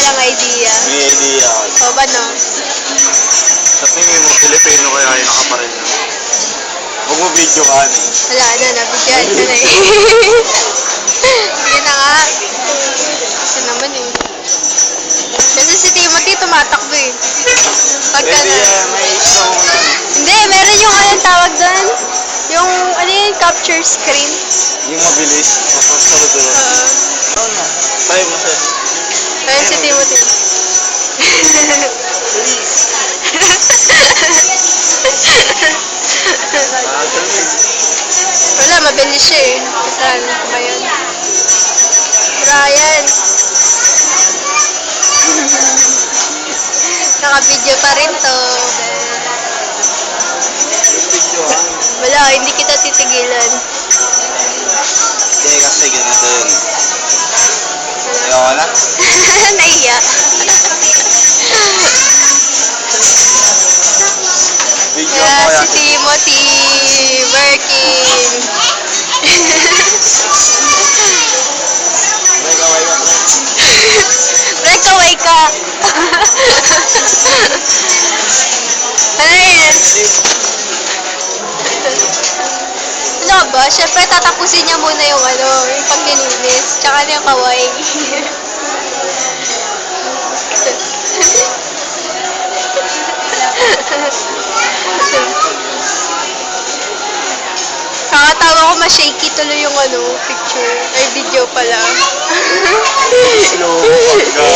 walang idea. May idea ka. O ba no? Sa tingin mo, Pilipino kaya yung nakaparel na? Huwag mo video ka, ano? Wala na, nabigyan ko na eh. Sige na nga. Kasi naman eh. Kasi si Timothy tumatakbo eh. Pagka Pwede na. yan, may snow na. Hindi, meron yung anong tawag doon? Yung, ano yun, capture screen. Yung mabilis, papasalod-salod. Ano na? Tayo mo siya. Ayun si Timothy. Wala, mabilis siya eh. Saan ba yun? Ryan. Naka-video pa rin to. Wala, hindi kita titigilan. Hindi, kasi ganito yun. Ayaw ka na? Naiya. Video Kaya mo kaya. si Timothy working. Breakaway ka, pre. Breakaway ka. Ay. Ano ba? Siyempre tatapusin niya muna yung ano, yung paglilinis. Tsaka na yung kaway. Kakatawa ko ma-shaky tuloy yung ano, picture. Ay, video pala. Slow, pagka.